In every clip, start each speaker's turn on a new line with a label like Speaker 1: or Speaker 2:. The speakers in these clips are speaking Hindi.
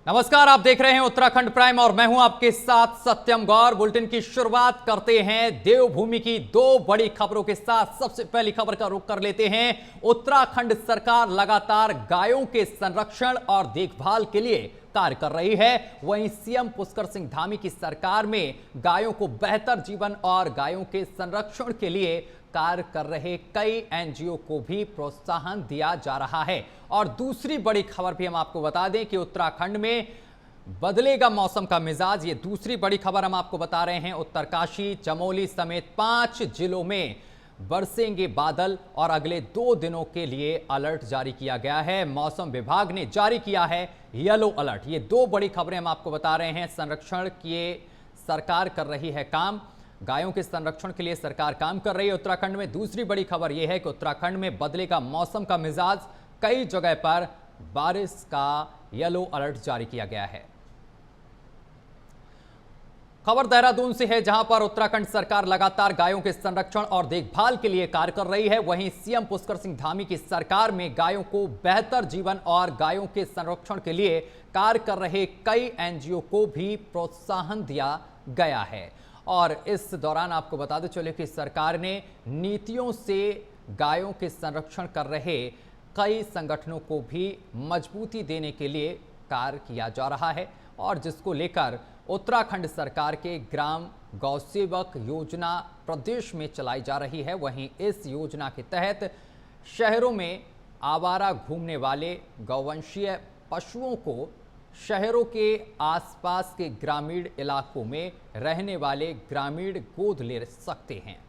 Speaker 1: नमस्कार, आप देख रहे हैं उत्तराखंड प्राइम और मैं हूं आपके साथ सत्यम गौर। बुलेटिन की शुरुआत करते हैं देवभूमि की दो बड़ी खबरों के साथ। सबसे पहली खबर का रुख कर लेते हैं। उत्तराखंड सरकार लगातार गायों के संरक्षण और देखभाल के लिए कार्य कर रही है। वहीं सीएम पुष्कर सिंह धामी की सरकार में गायों को बेहतर जीवन और गायों के संरक्षण के लिए कार्य कर रहे कई एनजीओ को भी प्रोत्साहन दिया जा रहा है। और दूसरी बड़ी खबर भी हम आपको बता दें कि उत्तराखंड में बदलेगा मौसम का मिजाज। ये दूसरी बड़ी खबर हम आपको बता रहे हैं। उत्तरकाशी, चमोली समेत 5 जिलों में बरसेंगे बादल और अगले 2 दिनों के लिए अलर्ट जारी किया गया है। मौसम विभाग ने जारी किया है येलो अलर्ट। ये दो बड़ी खबरें हम आपको बता रहे हैं। संरक्षण किए सरकार कर रही है काम, गायों के संरक्षण के लिए सरकार काम कर रही है उत्तराखंड में। दूसरी बड़ी खबर यह है कि उत्तराखंड में बदलेगा मौसम का मिजाज। कई जगह पर बारिश का येलो अलर्ट जारी किया गया है। खबर देहरादून से है, जहां पर उत्तराखंड सरकार लगातार गायों के संरक्षण और देखभाल के लिए कार्य कर रही है। वहीं सीएम पुष्कर सिंह धामी की सरकार में गायों को बेहतर जीवन और गायों के संरक्षण के लिए कार्य कर रहे कई एनजीओ को भी प्रोत्साहन दिया गया है। और इस दौरान आपको बताते चले कि सरकार ने नीतियों से गायों के संरक्षण कर रहे कई संगठनों को भी मजबूती देने के लिए कार्य किया जा रहा है, और जिसको लेकर उत्तराखंड सरकार के ग्राम गौसेवक योजना प्रदेश में चलाई जा रही है। वहीं इस योजना के तहत शहरों में आवारा घूमने वाले गौवंशीय पशुओं को शहरों के आसपास के ग्रामीण इलाकों में रहने वाले ग्रामीण गोद ले सकते हैं।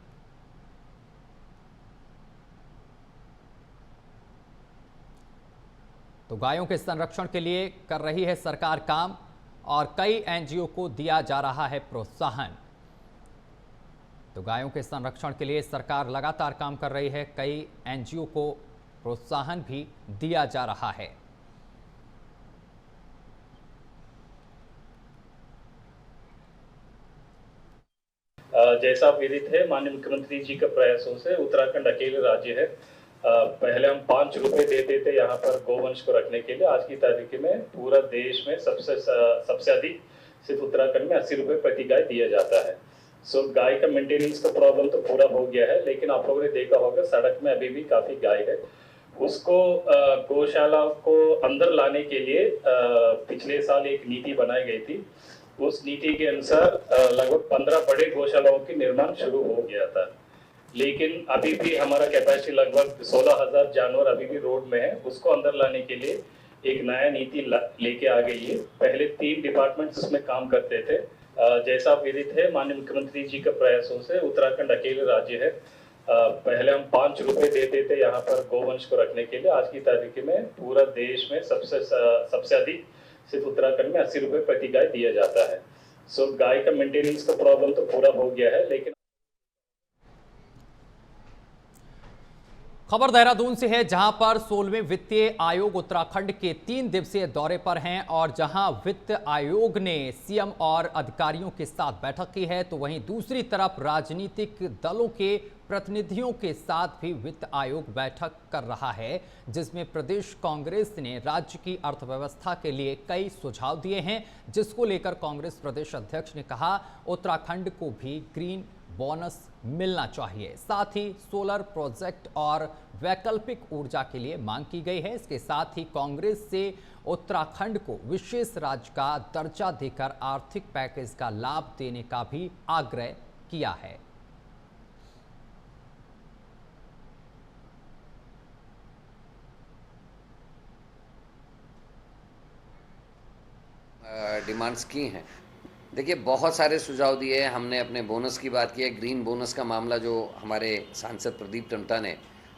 Speaker 1: तो गायों के संरक्षण के लिए कर रही है सरकार काम और कई एनजीओ को दिया जा रहा है प्रोत्साहन। तो गायों के संरक्षण के लिए सरकार लगातार काम कर रही है, कई एनजीओ को प्रोत्साहन भी दिया जा रहा है।
Speaker 2: जैसा विदित है, माननीय मुख्यमंत्री जी के प्रयासों से उत्तराखंड अकेले राज्य है। पहले हम 5 रुपए देते थे यहाँ पर गोवंश को रखने के लिए। आज की तारीख में पूरा देश में सबसे अधिक सिर्फ उत्तराखंड में 80 रुपए प्रति गाय दिया जाता है। सो गाय का मेंटेनेंस का प्रॉब्लम तो पूरा हो गया है, लेकिन आप लोगों ने देखा होगा सड़क में अभी भी काफी गाय है। उसको गौशाला को अंदर लाने के लिए पिछले साल एक नीति बनाई गई थी। उस नीति के अनुसार लगभग 15 बड़े गौशालाओं की निर्माण शुरू हो गया था, लेकिन अभी भी हमारा कैपेसिटी लगभग 16,000 जानवर अभी भी रोड में है। उसको अंदर लाने के लिए एक नया नीति लेके आ गई है। पहले 3 डिपार्टमेंट्स इसमें काम करते थे। जैसा विदित है, माननीय मुख्यमंत्री जी के प्रयासों से उत्तराखंड अकेले राज्य है। पहले हम 5 रुपए देते थे यहाँ पर गोवंश को रखने के लिए। आज की तारीख में पूरा देश में सबसे अधिक सिर्फ उत्तराखंड में 80 रुपए प्रति गाय दिया जाता है। सो गाय का मेंटेनेंस का प्रॉब्लम तो पूरा हो गया है, लेकिन
Speaker 1: खबर देहरादून से है, जहां पर 16वें वित्तीय आयोग उत्तराखंड के 3 दिवसीय दौरे पर हैं और जहां वित्त आयोग ने सीएम और अधिकारियों के साथ बैठक की है, तो वहीं दूसरी तरफ राजनीतिक दलों के प्रतिनिधियों के साथ भी वित्त आयोग बैठक कर रहा है, जिसमें प्रदेश कांग्रेस ने राज्य की अर्थव्यवस्था के लिए कई सुझाव दिए हैं, जिसको लेकर कांग्रेस प्रदेश अध्यक्ष ने कहा उत्तराखंड को भी ग्रीन बोनस मिलना चाहिए। साथ ही सोलर प्रोजेक्ट और वैकल्पिक ऊर्जा के लिए मांग की गई है। इसके साथ ही कांग्रेस से उत्तराखंड को विशेष राज्य का दर्जा देकर आर्थिक पैकेज का लाभ देने का भी आग्रह किया है।
Speaker 3: डिमांड्स की हैं। देखिए, बहुत सारे सुझाव दिए हैं। हमने अपने बोनस की बात की है। ग्रीन बोनस का मामला जो हमारे सांसद प्रदीप टम्टा ने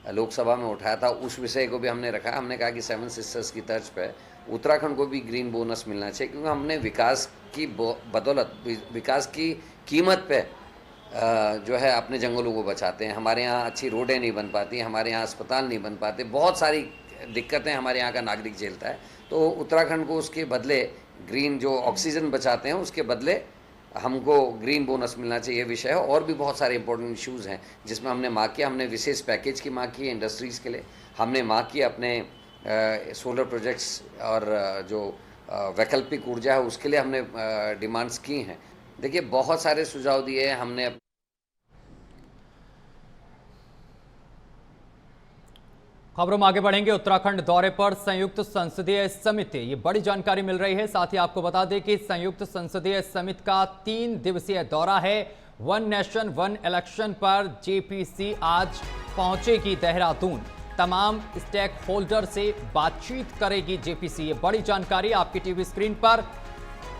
Speaker 3: लोकसभा में उठाया था, उस विषय को भी हमने रखा। हमने कहा कि 7 सिस्टर्स की तर्ज पर उत्तराखंड को भी ग्रीन बोनस मिलना चाहिए, क्योंकि हमने विकास की बदौलत, विकास की कीमत पे जो है अपने जंगलों को बचाते हैं। हमारे यहाँ अच्छी रोडें नहीं बन पाती, हमारे यहाँ अस्पताल नहीं बन पाते, बहुत सारी दिक्कतें हमारे यहाँ का नागरिक झेलता है। तो उत्तराखंड को उसके बदले ग्रीन जो ऑक्सीजन बचाते हैं उसके बदले हमको ग्रीन बोनस मिलना चाहिए विषय है। और भी बहुत सारे इंपॉर्टेंट इश्यूज़ हैं जिसमें हमने मांग किया। हमने विशेष पैकेज की मांग की है इंडस्ट्रीज़ के लिए। हमने मांग की अपने सोलर प्रोजेक्ट्स और जो वैकल्पिक ऊर्जा है उसके लिए हमने डिमांड्स की हैं। देखिए बहुत सारे सुझाव दिए हैं हमने।
Speaker 1: खबरों में आगे बढ़ेंगे। उत्तराखंड दौरे पर संयुक्त संसदीय समिति, ये बड़ी जानकारी मिल रही है। साथ ही आपको बता दें कि संयुक्त संसदीय समिति का 3 दिवसीय दौरा है। वन नेशन वन इलेक्शन पर जेपीसी आज पहुंचेगी देहरादून। तमाम स्टेक होल्डर से बातचीत करेगी जेपीसी। ये बड़ी जानकारी आपकी टीवी स्क्रीन पर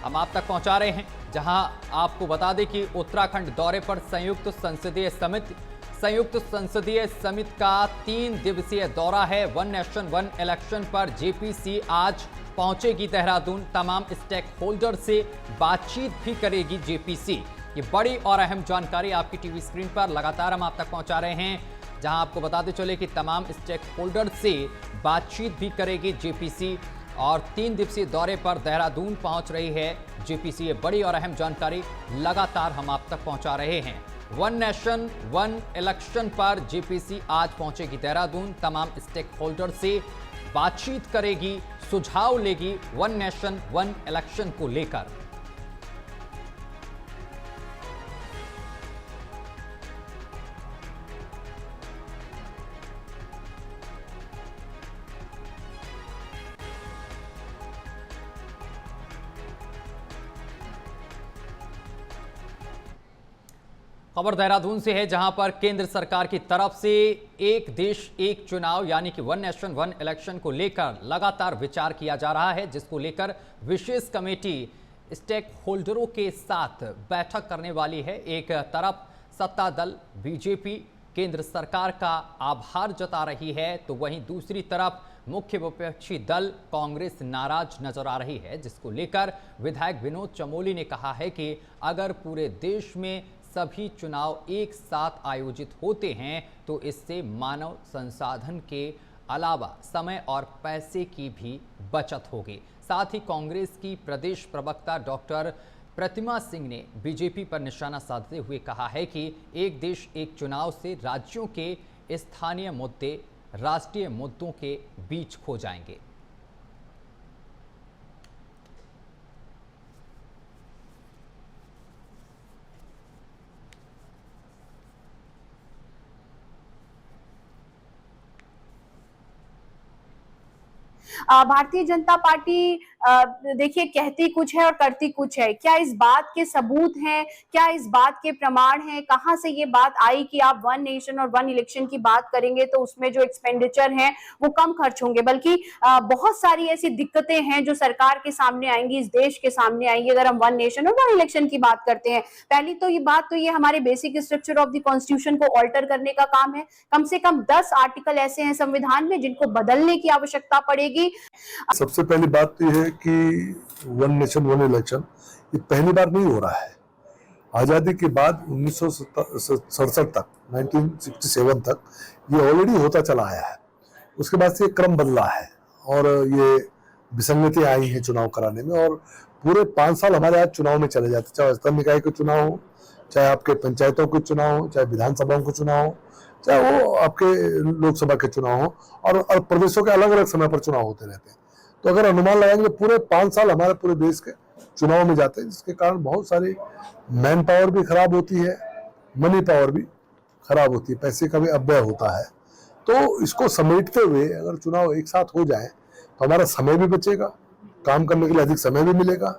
Speaker 1: हम आप तक पहुंचा रहे हैं, जहां आपको बता दें कि उत्तराखंड दौरे पर संयुक्त संसदीय समिति का 3 दिवसीय दौरा है। वन नेशन वन इलेक्शन पर जेपीसी आज पहुंचेगी देहरादून। तमाम स्टेक होल्डर से बातचीत भी करेगी जेपीसी। ये बड़ी और अहम जानकारी आपकी टीवी स्क्रीन पर लगातार हम आप तक पहुंचा रहे हैं, जहां आपको बताते चले कि तमाम स्टेक होल्डर से बातचीत भी करेगी जेपीसी और 3 दिवसीय दौरे पर देहरादून पहुंच रही है जेपीसी। ये बड़ी और अहम जानकारी लगातार हम आप तक पहुंचा रहे हैं। वन नेशन वन इलेक्शन पर जेपीसी आज पहुंचेगी देहरादून। तमाम स्टेक होल्डर से बातचीत करेगी, सुझाव लेगी वन नेशन वन इलेक्शन को लेकर। खबर देहरादून से है, जहां पर केंद्र सरकार की तरफ से एक देश एक चुनाव यानी कि वन नेशन वन इलेक्शन को लेकर लगातार विचार किया जा रहा है, जिसको लेकर विशेष कमेटी स्टेक होल्डरों के साथ बैठक करने वाली है। एक तरफ सत्ता दल बीजेपी केंद्र सरकार का आभार जता रही है, तो वहीं दूसरी तरफ मुख्य विपक्षी दल कांग्रेस नाराज नजर आ रही है, जिसको लेकर विधायक विनोद चमोली ने कहा है कि अगर पूरे देश में सभी चुनाव एक साथ आयोजित होते हैं तो इससे मानव संसाधन के अलावा समय और पैसे की भी बचत होगी। साथ ही कांग्रेस की प्रदेश प्रवक्ता डॉक्टर प्रतिमा सिंह ने बीजेपी पर निशाना साधते हुए कहा है कि एक देश एक चुनाव से राज्यों के स्थानीय मुद्दे राष्ट्रीय मुद्दों के बीच खो जाएंगे।
Speaker 4: भारतीय जनता पार्टी देखिए कहती कुछ है और करती कुछ है। क्या इस बात के सबूत हैं? क्या इस बात के प्रमाण हैं? कहां से ये बात आई कि आप वन नेशन और वन इलेक्शन की बात करेंगे तो उसमें जो एक्सपेंडिचर है वो कम खर्च होंगे? बल्कि बहुत सारी ऐसी दिक्कतें हैं जो सरकार के सामने आएंगी, इस देश के सामने आएंगी अगर हम वन नेशन और वन इलेक्शन की बात करते हैं। पहली तो ये हमारे basic structure of the constitution को ऑल्टर करने का काम है। कम से कम 10 आर्टिकल ऐसे हैं संविधान में जिनको बदलने की आवश्यकता पड़ेगी।
Speaker 5: सबसे पहली बात तो यह है कि वन नेशन वन इलेक्शन ये पहली बार नहीं हो रहा है। आज़ादी के बाद 1967 तक 1967 तक ये ऑलरेडी होता चला आया है। उसके बाद से क्रम बदला है और ये विसंगतियां आई हैं चुनाव कराने में, और पूरे 5 साल हमारे आज चुनाव में चले जाते, चाहे स्थानीय निकाय के चुनाव हो, चाहे आपके पंचायतों के चुनाव हो, चाहे विधानसभाओं के चुनाव हो, चाहे वो आपके लोकसभा के चुनाव हो, और प्रदेशों के अलग अलग समय पर चुनाव होते रहते हैं। तो अगर अनुमान लगाएंगे पूरे 5 साल हमारे पूरे देश के चुनाव में जाते हैं, जिसके कारण बहुत सारी मैन पावर भी खराब होती है, मनी पावर भी खराब होती है, पैसे का भी अपव्यय होता है। तो इसको समेटते हुए अगर चुनाव एक साथ हो जाए तो हमारा समय भी बचेगा, काम करने के लिए अधिक समय भी मिलेगा,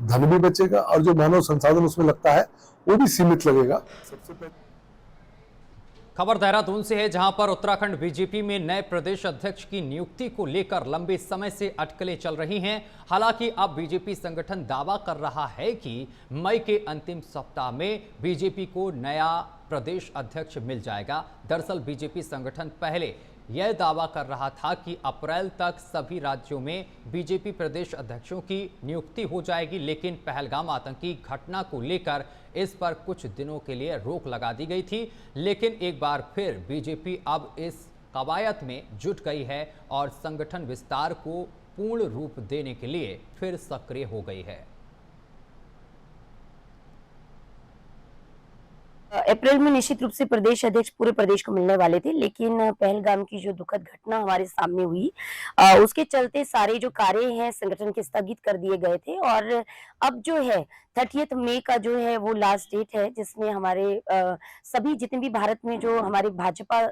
Speaker 5: धन भी बचेगा, और जो मानव संसाधन उसमें लगता है वो भी सीमित लगेगा। सबसे पहले
Speaker 1: खबर देहरादून से है, जहां पर उत्तराखंड बीजेपी में नए प्रदेश अध्यक्ष की नियुक्ति को लेकर लंबे समय से अटकलें चल रही हैं। हालांकि अब बीजेपी संगठन दावा कर रहा है कि मई के अंतिम सप्ताह में बीजेपी को नया प्रदेश अध्यक्ष मिल जाएगा। दरअसल बीजेपी संगठन पहले यह दावा कर रहा था कि अप्रैल तक सभी राज्यों में बीजेपी प्रदेश अध्यक्षों की नियुक्ति हो जाएगी, लेकिन पहलगाम आतंकी घटना को लेकर इस पर कुछ दिनों के लिए रोक लगा दी गई थी। लेकिन एक बार फिर बीजेपी अब इस कवायद में जुट गई है और संगठन विस्तार को पूर्ण रूप देने के लिए फिर सक्रिय हो गई है।
Speaker 6: अप्रैल में निश्चित रूप से प्रदेश अध्यक्ष पूरे प्रदेश को मिलने वाले थे, लेकिन पहलगाम की जो दुखद घटना हमारे सामने हुई, उसके चलते सारे जो कार्य हैं संगठन के स्थगित कर दिए गए थे। और अब जो है 30 मई का जो है वो लास्ट डेट है, जिसमें हमारे सभी जितने भी भारत में जो हमारे भाजपा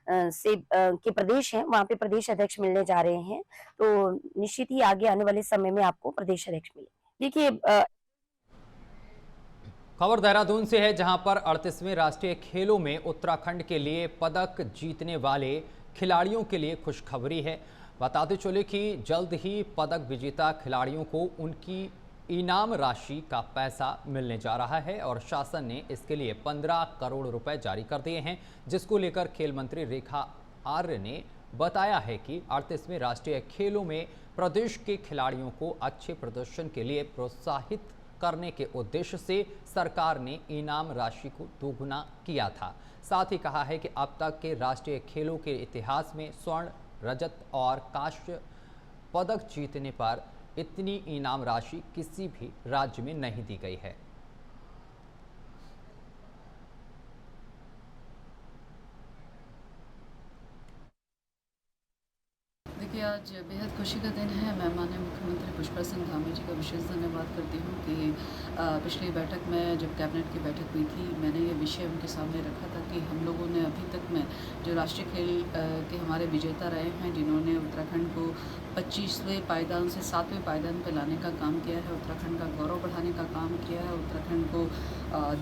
Speaker 6: के प्रदेश हैं, वहाँ पे प्रदेश अध्यक्ष मिलने जा रहे हैं। तो निश्चित ही आगे आने वाले समय में आपको प्रदेश अध्यक्ष मिलेंगे। देखिए,
Speaker 1: खबर देहरादून से है, जहां पर 38वें राष्ट्रीय खेलों में उत्तराखंड के लिए पदक जीतने वाले खिलाड़ियों के लिए खुशखबरी है। बताते चले कि जल्द ही पदक विजेता खिलाड़ियों को उनकी इनाम राशि का पैसा मिलने जा रहा है और शासन ने इसके लिए 15 करोड़ रुपए जारी कर दिए हैं, जिसको लेकर खेल मंत्री रेखा आर्य ने बताया है कि 38वें राष्ट्रीय खेलों में प्रदेश के खिलाड़ियों को अच्छे प्रदर्शन के लिए प्रोत्साहित करने के उद्देश्य से सरकार ने इनाम राशि को दोगुना किया था। साथ ही कहा है कि अब तक के राष्ट्रीय खेलों के इतिहास में स्वर्ण, रजत और कांस्य पदक जीतने पर इतनी इनाम राशि किसी भी राज्य में नहीं दी गई है।
Speaker 7: देखिए, आज बेहद खुशी का दिन है। मैं माननीय मुख्यमंत्री पुष्कर सिंह धामी जी का विशेष धन्यवाद करती हूँ कि पिछली बैठक में जब कैबिनेट की बैठक हुई थी, मैंने ये विषय उनके सामने रखा था कि हम लोगों ने अभी तक में जो राष्ट्रीय खेल के हमारे विजेता रहे हैं, जिन्होंने उत्तराखंड को 25वें पायदान से 7वें पायदान पर लाने का काम किया है, उत्तराखंड का गौरव बढ़ाने का काम किया है, उत्तराखंड को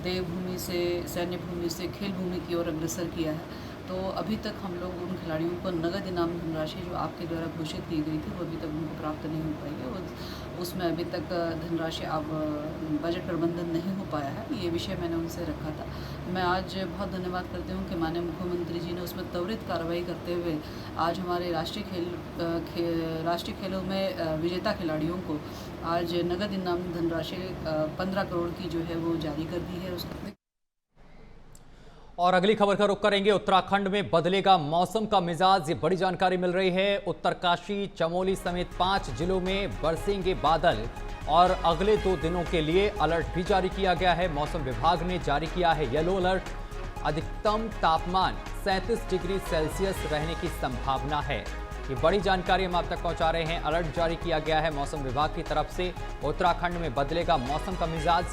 Speaker 7: देवभूमि से सैन्य भूमि से खेल भूमि की ओर अग्रसर किया है। तो अभी तक हम लोग उन खिलाड़ियों को नगद इनाम धनराशि जो आपके द्वारा घोषित की गई थी, वो अभी तक उनको प्राप्त नहीं हो पाई है। उसमें अभी तक धनराशि अब बजट प्रबंधन नहीं हो पाया है। ये विषय मैंने उनसे रखा था। मैं आज बहुत धन्यवाद करती हूँ कि माननीय मुख्यमंत्री जी ने उसमें त्वरित कार्रवाई करते हुए आज हमारे राष्ट्रीय खेलों में विजेता खिलाड़ियों को आज नगद इनाम धनराशि 15 करोड़ की जो है वो जारी कर दी है। उसको
Speaker 1: और अगली खबर का रुख करेंगे। उत्तराखंड में बदलेगा मौसम का मिजाज, ये बड़ी जानकारी मिल रही है। उत्तरकाशी, चमोली समेत 5 जिलों में बरसेंगे बादल और अगले 2 दिनों के लिए अलर्ट भी जारी किया गया है। मौसम विभाग ने जारी किया है येलो अलर्ट। अधिकतम तापमान 37 डिग्री सेल्सियस रहने की संभावना है। ये बड़ी जानकारी हम आप तक पहुंचा रहे हैं। अलर्ट जारी किया गया है मौसम विभाग की तरफ से। उत्तराखंड में बदलेगा मौसम का मिजाज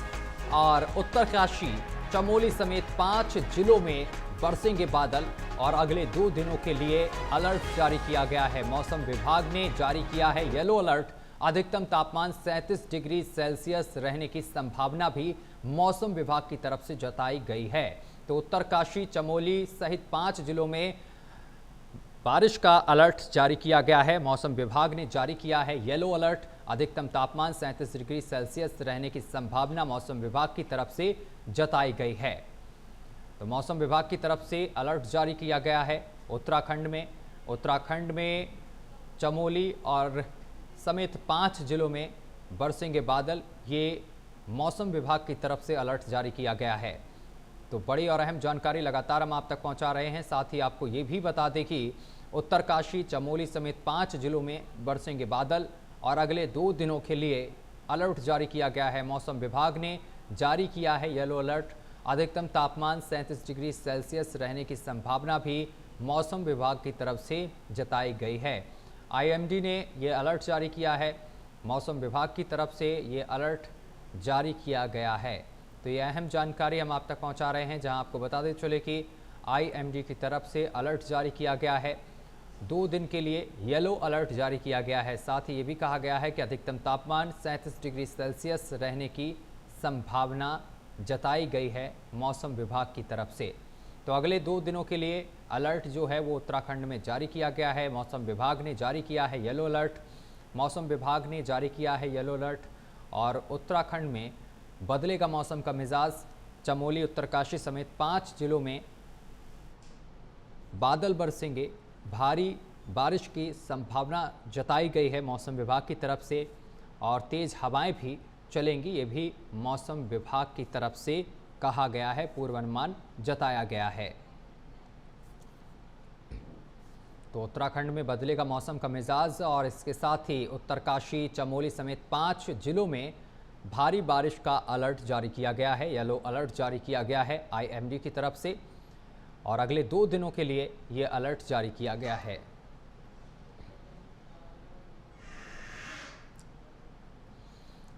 Speaker 1: और उत्तरकाशी, चमोली समेत 5 जिलों में बरसेंगे बादल और अगले 2 दिनों के लिए अलर्ट जारी किया गया है। मौसम विभाग ने जारी किया है येलो अलर्ट। अधिकतम तापमान 37 डिग्री सेल्सियस रहने की संभावना भी मौसम विभाग की तरफ से जताई गई है। तो उत्तरकाशी, चमोली सहित 5 जिलों में बारिश का अलर्ट जारी किया गया है। मौसम विभाग ने जारी किया है येलो अलर्ट। अधिकतम तापमान 37 डिग्री सेल्सियस रहने की संभावना मौसम विभाग की तरफ से जताई गई है। तो मौसम विभाग की तरफ से अलर्ट जारी किया गया है उत्तराखंड में चमोली और समेत 5 जिलों में बरसेंगे बादल। ये मौसम विभाग की तरफ से अलर्ट जारी किया गया है। तो बड़ी और अहम जानकारी लगातार हम आप तक पहुंचा रहे हैं। साथ ही आपको ये भी बता दें कि उत्तरकाशी, चमोली समेत 5 जिलों में बरसेंगे बादल और अगले 2 दिनों के लिए अलर्ट जारी किया गया है। मौसम विभाग ने जारी किया है येलो अलर्ट। अधिकतम तापमान 37 डिग्री सेल्सियस रहने की संभावना भी मौसम विभाग की तरफ से जताई गई है। आईएमडी ने ये अलर्ट जारी किया है। मौसम विभाग की तरफ से ये अलर्ट जारी किया गया है। तो ये अहम जानकारी हम आप तक पहुंचा रहे हैं, जहां आपको बता दें चले कि आईएमडी की तरफ से अलर्ट जारी किया गया है। 2 दिन के लिए येलो अलर्ट जारी किया गया है। साथ ही ये भी कहा गया है कि अधिकतम तापमान 37 डिग्री सेल्सियस रहने की संभावना जताई गई है मौसम विभाग की तरफ से। तो अगले 2 दिनों के लिए अलर्ट जो है वो उत्तराखंड में जारी किया गया है। मौसम विभाग ने जारी किया है येलो अलर्ट। मौसम विभाग ने जारी किया है येलो अलर्ट और उत्तराखंड में बदलेगा मौसम का मिजाज। चमोली, उत्तरकाशी समेत 5 जिलों में बादल बरसेंगे। भारी बारिश की संभावना जताई गई है मौसम विभाग की तरफ से और तेज़ हवाएं भी चलेंगी, ये भी मौसम विभाग की तरफ से कहा गया है, पूर्वानुमान जताया गया है। तो उत्तराखंड में बदलेगा मौसम का मिजाज और इसके साथ ही उत्तरकाशी, चमोली समेत 5 जिलों में भारी बारिश का अलर्ट जारी किया गया है, येलो अलर्ट जारी किया गया है IMD की तरफ से, और अगले 2 दिनों के लिए ये अलर्ट जारी किया गया है।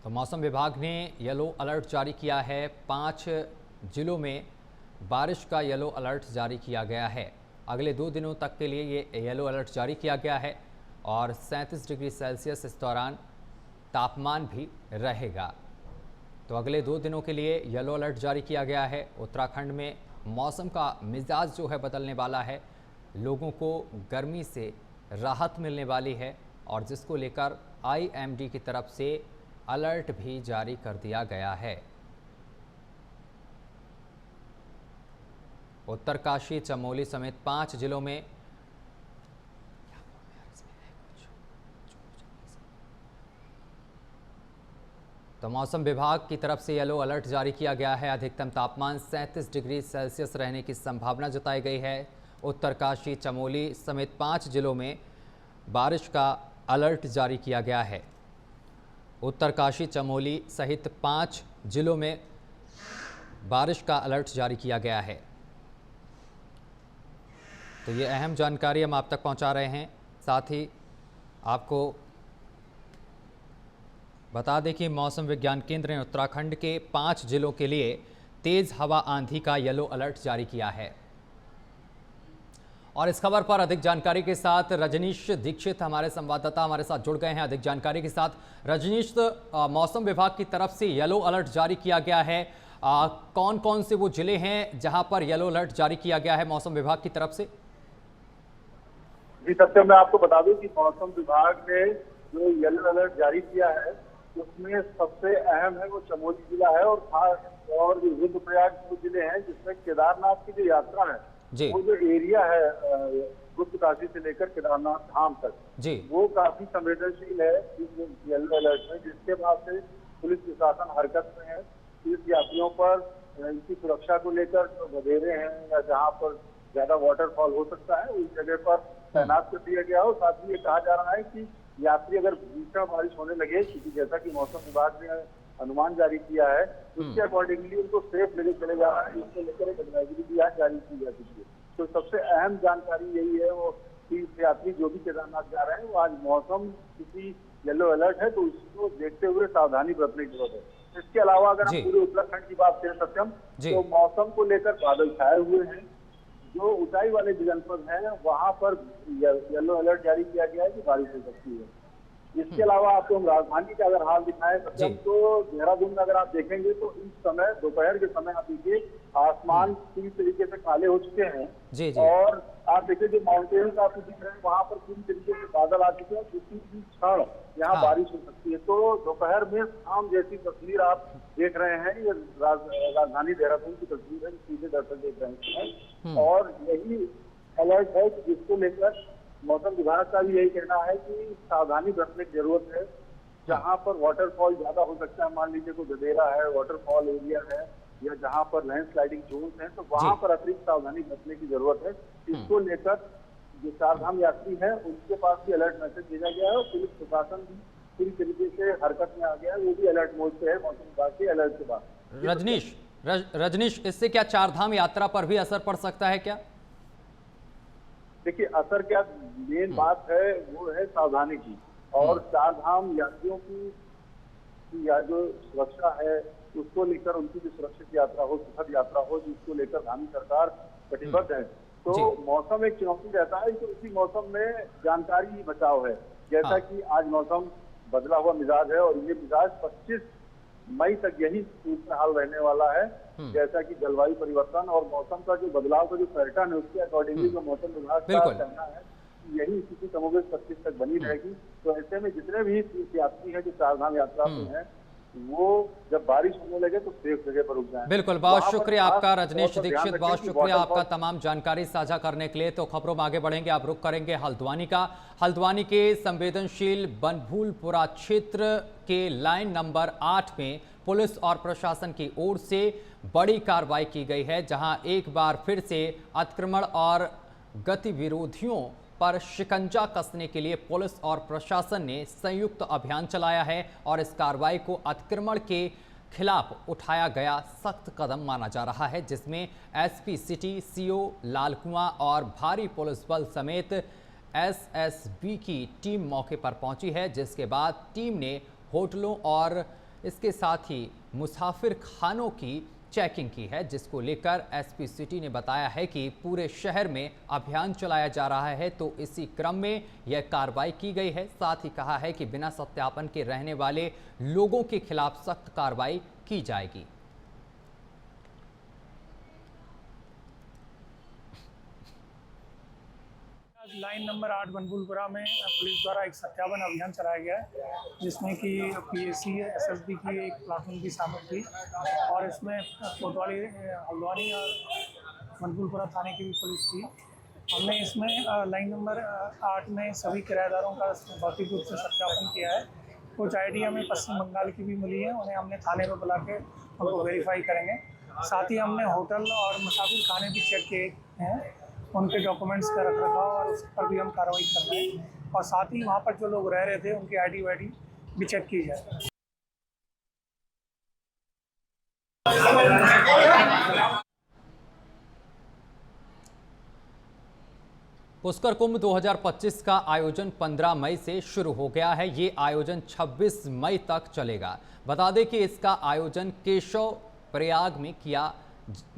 Speaker 1: तो मौसम विभाग ने येलो अलर्ट जारी किया है। 5 जिलों में बारिश का येलो अलर्ट जारी किया गया है। अगले 2 दिनों तक के लिए ये येलो अलर्ट जारी किया गया है और 37 डिग्री सेल्सियस इस दौरान तापमान भी रहेगा। तो अगले 2 दिनों के लिए येलो अलर्ट जारी किया गया है। उत्तराखंड में मौसम का मिजाज जो है बदलने वाला है, लोगों को गर्मी से राहत मिलने वाली है, और जिसको लेकर IMD की तरफ से अलर्ट भी जारी कर दिया गया है। उत्तरकाशी, चमोली समेत 5 जिलों में तो मौसम विभाग की तरफ से येलो अलर्ट जारी किया गया है। अधिकतम तापमान 37 डिग्री सेल्सियस रहने की संभावना जताई गई है। उत्तरकाशी, चमोली समेत 5 जिलों में बारिश का अलर्ट जारी किया गया है। उत्तरकाशी, चमोली सहित 5 जिलों में बारिश का अलर्ट जारी किया गया है। तो ये अहम जानकारी हम आप तक पहुंचा रहे हैं। साथ ही आपको बता दें कि मौसम विज्ञान केंद्र ने उत्तराखंड के 5 जिलों के लिए तेज हवा आंधी का येलो अलर्ट जारी किया है। और इस खबर पर अधिक जानकारी के साथ रजनीश दीक्षित हमारे संवाददाता हमारे साथ जुड़ गए हैं अधिक जानकारी के साथ। रजनीश, मौसम विभाग की तरफ से येलो अलर्ट जारी किया गया है। कौन कौन से वो जिले हैं जहां पर येलो अलर्ट जारी किया गया है मौसम विभाग की तरफ से?
Speaker 8: जी सत्यम, मैं आपको बता दूं कि मौसम विभाग ने जो येलो अलर्ट जारी किया है उसमें सबसे अहम है वो चमोली जिला है, और खास और रुद्रप्रयाग वो जिले हैं जिसमें केदारनाथ की जो यात्रा है
Speaker 1: जी।
Speaker 8: वो जो एरिया है गुप्तकाशी से लेकर केदारनाथ धाम तक
Speaker 1: जी,
Speaker 8: वो काफी संवेदनशील है इस येलो अलर्ट में, जिसके बाद से पुलिस प्रशासन हरकत में है। तीर्थ यात्रियों पर इनकी सुरक्षा को लेकर जो बधेरे हैं या जहाँ पर ज्यादा वाटरफॉल हो सकता है उस जगह पर तैनात कर दिया गया हो। साथ ही ये कहा जा रहा है कि यात्री अगर भीषण बारिश होने लगे, क्योंकि जैसा कि मौसम विभाग ने अनुमान जारी किया है उसके अकॉर्डिंगली उनको सेफ लेके चले जा रहा है, इसको लेकर एक एडवाइजरी भी आज जारी की जा चुकी है। तो सबसे अहम जानकारी यही है वो तीर्थ यात्री जो भी केदारनाथ जा रहे हैं वो आज मौसम किसी येलो अलर्ट है तो उसको देखते हुए सावधानी बरतने की जरूरत है। इसके अलावा अगर हम पूरे उत्तराखंड की बात करें सत्यम, तो मौसम को लेकर बादल छाए हुए हैं। जो ऊंचाई वाले जनपद हैं वहां पर येलो अलर्ट जारी किया गया है कि बारिश हो सकती है। इसके अलावा आपको हम राजधानी का अगर हाल दिखाएं सत्यम, तो देहरादून में अगर आप देखेंगे तो इस समय दोपहर के समय आप देखिए आसमान पूरी तरीके से काले हो चुके हैं
Speaker 1: जी।
Speaker 8: और आप देखिए जो माउंटेन्स आपको दिख रहे हैं वहां पर पूरी तरीके से बादल आ चुके हैं, किसी भी क्षण यहाँ बारिश हो सकती है। तो दोपहर में शाम जैसी तस्वीर आप देख रहे हैं, ये राजधानी देहरादून की तस्वीर है, सीधे दर्शक देख रहे हैं। और यही अलर्ट है कि जिसको लेकर मौसम विभाग का भी यही कहना है कि सावधानी बरतने की जरूरत है। जहाँ पर वाटरफॉल ज्यादा हो सकता है, मान लीजिए कोई गदेरा है, वाटरफॉल एरिया है, या जहाँ पर लैंडस्लाइडिंग जोन्स हैं, तो वहाँ पर अतिरिक्त सावधानी बरतने की जरूरत है। इसको लेकर जो चारधाम यात्री हैं उनके पास भी अलर्ट मैसेज भेजा गया है और पुलिस प्रशासन भी पूरी तरीके से हरकत में आ गया है, वो भी अलर्ट मोड पे है मौसम विभाग के अलर्ट के बाद।
Speaker 1: रजनीश, इससे क्या चारधाम यात्रा पर भी असर पड़ सकता है क्या?
Speaker 8: देखिए असर क्या, मेन बात है वो है सावधानी की, और चारधाम यात्रियों की या जो सुरक्षा है उसको लेकर उनकी जो सुरक्षित यात्रा हो, सुखद यात्रा हो, जिसको लेकर धामी सरकार कटिबद्ध है। तो मौसम एक चुनौती रहता है, तो इसी मौसम में जानकारी ही बचाव है। जैसा कि आज मौसम बदला हुआ मिजाज है और ये मिजाज 25 मई तक यही सूरत हाल रहने वाला है। जैसा कि जलवायु परिवर्तन और मौसम का जो बदलाव का जो पैटर्न है उसके अकॉर्डिंगली जो मौसम विभाग का कहना है यही स्थिति कमोबेश 25 तक बनी रहेगी। तो ऐसे में जितने भी यात्री हैं जो चारधाम यात्रा में हैं वो जब बारिश होने लगे तो सेफ जगह पर रुक जाएं।
Speaker 1: बिल्कुल, बहुत शुक्रिया आपका रजनीश दीक्षित, बहुत शुक्रिया आपका तमाम जानकारी साझा करने के लिए। तो खबरों में आगे बढ़ेंगे, आप रुख करेंगे हल्द्वानी का। हल्द्वानी के संवेदनशील बनभूलपुरा क्षेत्र के लाइन नंबर 8 में पुलिस और प्रशासन की ओर से बड़ी कार्रवाई की गई है, जहां एक बार फिर से अतिक्रमण और गति विरोधियों पर शिकंजा कसने के लिए पुलिस और प्रशासन ने संयुक्त अभियान चलाया है और इस कार्रवाई को अतिक्रमण के खिलाफ उठाया गया सख्त कदम माना जा रहा है, जिसमें एसपी सिटी, सीओ लालकुआं और भारी पुलिस बल समेत एसएसबी की टीम मौके पर पहुंची है, जिसके बाद टीम ने होटलों और इसके साथ ही मुसाफिर खानों की चेकिंग की है, जिसको लेकर एसपी सिटी ने बताया है कि पूरे शहर में अभियान चलाया जा रहा है। तो इसी क्रम में यह कार्रवाई की गई है। साथ ही कहा है कि बिना सत्यापन के रहने वाले लोगों के खिलाफ सख्त कार्रवाई की जाएगी।
Speaker 9: लाइन नंबर 8 बनपुलपुरा में पुलिस द्वारा एक सत्यापन अभियान चलाया गया है, जिसमें कि पीएसी एसएसबी की एक प्लाटून भी शामिल थी और इसमें कोतवाली, हल्द्वानी और बनपुलपुरा थाने की भी पुलिस थी। हमने इसमें लाइन नंबर 8 में सभी किराएदारों का भौतिक रूप से सत्यापन किया है। कुछ आईडी हमें पश्चिम बंगाल की भी मिली है, उन्हें हमने थाने में बुला के उनको वेरीफाई करेंगे। साथ ही हमने होटल और मुसाफिर खाने भी चेक किए हैं, उनके डॉक्यूमेंट्स का रखरखाव और उस पर भी हम कार्रवाई कर रहे हैं और साथ ही वहाँ पर जो लोग रह रहे थे उनकी आईडी वाईडी भी चेक की जाए।
Speaker 1: पुष्कर कुंभ 2025 का आयोजन 15 मई से शुरू हो गया है। ये आयोजन 26 मई तक चलेगा। बता दें कि इसका आयोजन केशव प्रयाग में किया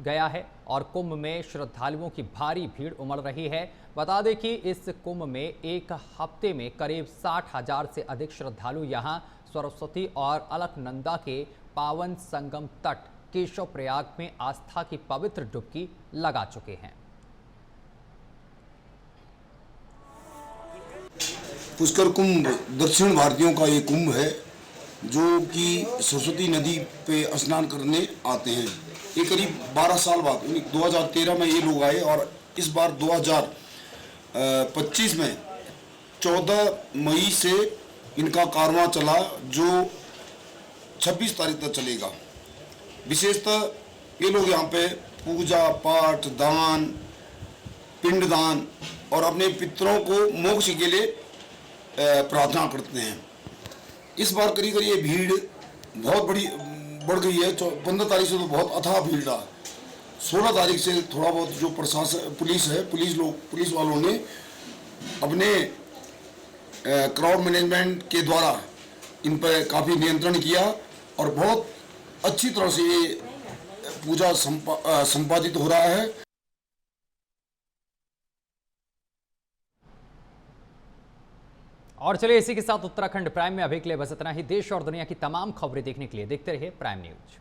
Speaker 1: गया है और कुंभ में श्रद्धालुओं की भारी भीड़ उमड़ रही है। बता दें कि इस कुंभ में एक हफ्ते में करीब 60,000 से अधिक श्रद्धालु यहां सरस्वती और अलकनंदा के पावन संगम तट केशव प्रयाग में आस्था की पवित्र डुबकी लगा चुके हैं।
Speaker 10: पुष्कर कुंभ दक्षिण भारतीयों का ये कुंभ है जो कि सरस्वती नदी पे स्नान करने आते हैं। ये करीब 12 साल बाद 2013 में ये लोग आए और इस बार 2025 में 14 मई से इनका कारवां चला जो 26 तारीख तक चलेगा। विशेषतः ये लोग यहाँ पे पूजा पाठ, दान, पिंडदान और अपने पितरों को मोक्ष के लिए प्रार्थना करते हैं। इस बार करीब करीब ये भीड़ बहुत बढ़ गई है। 15 तारीख से तो बहुत अथाह भीड़ रहा। 16 तारीख से थोड़ा बहुत जो प्रशासन पुलिस है, पुलिस वालों ने अपने क्राउड मैनेजमेंट के द्वारा इन पर काफ़ी नियंत्रण किया और बहुत अच्छी तरह से ये पूजा संपादित हो रहा है।
Speaker 1: और चलिए इसी के साथ उत्तराखंड प्राइम में अभी के लिए बस इतना ही। देश और दुनिया की तमाम खबरें देखने के लिए देखते रहिए प्राइम न्यूज।